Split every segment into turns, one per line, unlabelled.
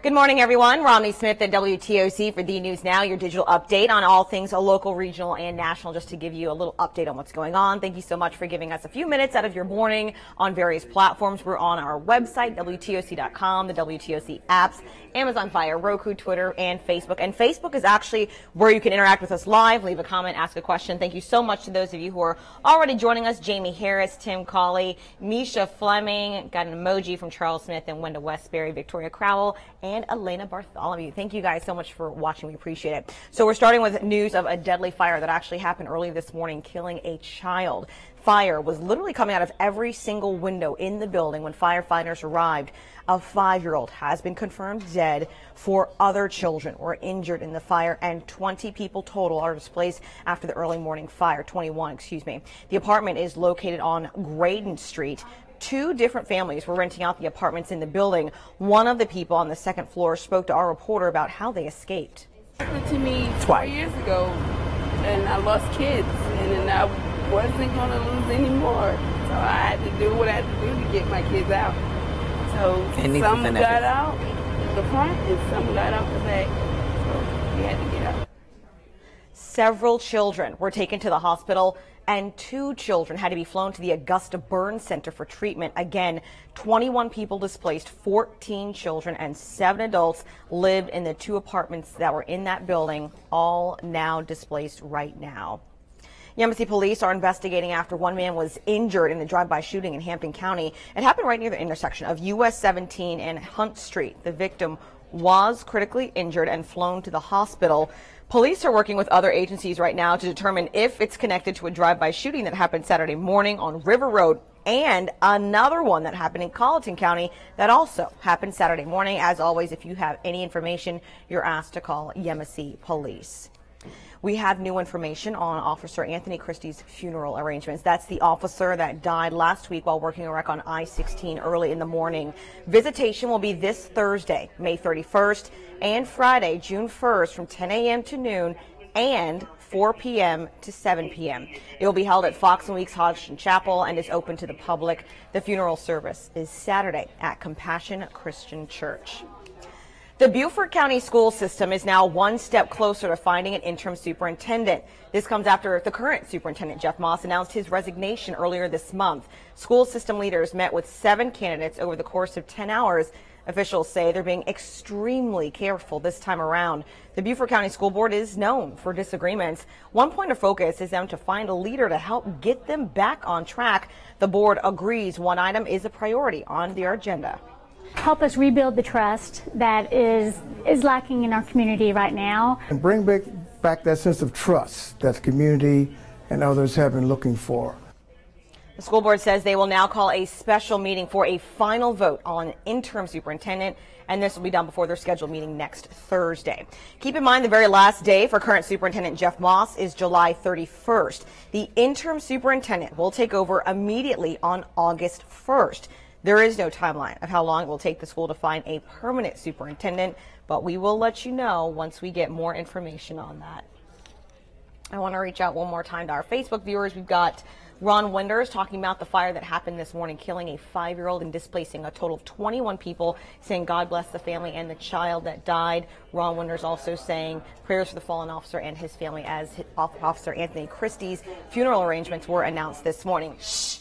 Good morning, everyone. Romney Smith at WTOC for the News Now, your digital update on all things local, regional, and national, just to give you a little update on what's going on. Thank you so much for giving us a few minutes out of your morning on various platforms. We're on our website, WTOC.com, the WTOC apps, Amazon Fire, Roku, Twitter, and Facebook. And Facebook is actually where you can interact with us live, leave a comment, ask a question. Thank you so much to those of you who are already joining us. Jamie Harris, Tim Cawley, Misha Fleming, got an emoji from Charles Smith and Wenda Westbury, Victoria Crowell, and Elena Bartholomew. Thank you guys so much for watching. We appreciate it. So we're starting with news of a deadly fire that actually happened early this morning, killing a child. Fire was literally coming out of every single window in the building when firefighters arrived. A 5-year-old has been confirmed dead. 4 other children were injured in the fire, and 20 people total are displaced after the early morning fire. 21, excuse me. The apartment is located on Graydon Street. 2 different families were renting out the apartments in the building. One of the people on the second floor spoke to our reporter about how they escaped.
It happened to me 4 years ago, and I lost kids, and then I wasn't going to lose any more. So I had to do what I had to do to get my kids out. So some got out the front and some got out the back. So we had to get out.
Several children were taken to the hospital, and 2 children had to be flown to the Augusta Burn Center for treatment. Again, 21 people displaced, 14 children and 7 adults lived in the 2 apartments that were in that building, all now displaced right now. Yemassee police are investigating after one man was injured in a drive-by shooting in Hampton County. It happened right near the intersection of US 17 and Hunt Street. The victim was critically injured and flown to the hospital. Police are working with other agencies right now to determine if it's connected to a drive-by shooting that happened Saturday morning on River Road and another one that happened in Colleton County that also happened Saturday morning. As always, if you have any information, you're asked to call Yemassee Police. We have new information on Officer Anthony Christie's funeral arrangements. That's the officer that died last week while working a wreck on I-16 early in the morning. Visitation will be this Thursday, May 31st, and Friday, June 1st, from 10 a.m. to noon and 4 p.m. to 7 p.m. It will be held at Fox and Weeks Hodgson Chapel and is open to the public. The funeral service is Saturday at Compassion Christian Church. The Beaufort County school system is now one step closer to finding an interim superintendent. This comes after the current superintendent, Jeff Moss, announced his resignation earlier this month. School system leaders met with 7 candidates over the course of 10 hours. Officials say they're being extremely careful this time around. The Beaufort County School Board is known for disagreements. One point of focus is them to find a leader to help get them back on track. The board agrees one item is a priority on their agenda.
Help us rebuild the trust that is lacking in our community right now.
And bring back that sense of trust that the community and others have been looking for.
The school board says they will now call a special meeting for a final vote on an interim superintendent, and this will be done before their scheduled meeting next Thursday. Keep in mind the very last day for current superintendent Jeff Moss is July 31st. The interim superintendent will take over immediately on August 1st. There is no timeline of how long it will take the school to find a permanent superintendent, but we will let you know once we get more information on that. I want to reach out one more time to our Facebook viewers. We've got Ron Wenders talking about the fire that happened this morning, killing a 5-year-old and displacing a total of 21 people, saying God bless the family and the child that died. Ron Wenders also saying prayers for the fallen officer and his family as Officer Anthony Christie's funeral arrangements were announced this morning. Shh.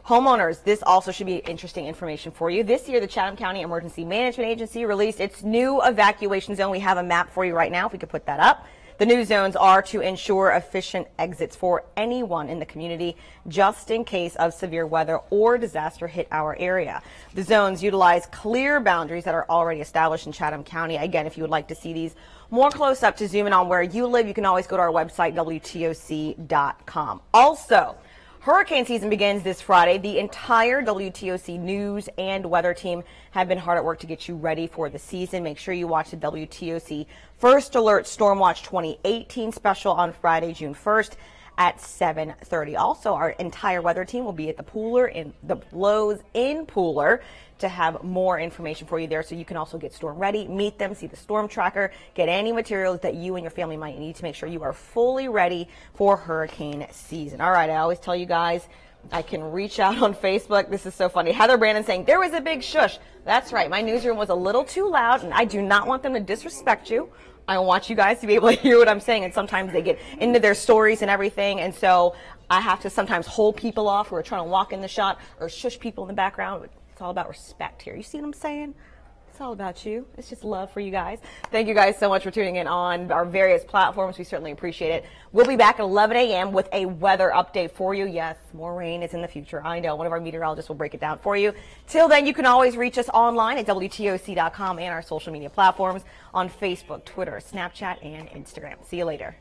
Homeowners, this also should be interesting information for you. This year, the Chatham County Emergency Management Agency released its new evacuation zone. We have a map for you right now, if we could put that up. The new zones are to ensure efficient exits for anyone in the community, just in case of severe weather or disaster hit our area. The zones utilize clear boundaries that are already established in Chatham County. Again, if you would like to see these more close up to zoom in on where you live, you can always go to our website, WTOC.com. Also, hurricane season begins this Friday. The entire WTOC news and weather team have been hard at work to get you ready for the season. Make sure you watch the WTOC First Alert Stormwatch 2018 special on Friday, June 1st at 7:30. Also, our entire weather team will be at the Pooler in the Lowe's in Pooler to have more information for you there, so you can also get storm ready, meet them, see the storm tracker, get any materials that you and your family might need to make sure you are fully ready for hurricane season. All right, I always tell you guys, I can reach out on Facebook. This is so funny. Heather Brandon saying, there was a big shush. That's right. My newsroom was a little too loud, and I do not want them to disrespect you. I want you guys to be able to hear what I'm saying, and sometimes they get into their stories and everything, and so I have to sometimes hold people off who are trying to walk in the shot or shush people in the background. It's all about respect here. You see what I'm saying? It's all about you. It's just love for you guys. Thank you guys so much for tuning in on our various platforms. We certainly appreciate it. We'll be back at 11 a.m. with a weather update for you. Yes, more rain is in the future. I know. One of our meteorologists will break it down for you. Till then, you can always reach us online at WTOC.com and our social media platforms on Facebook, Twitter, Snapchat, and Instagram. See you later.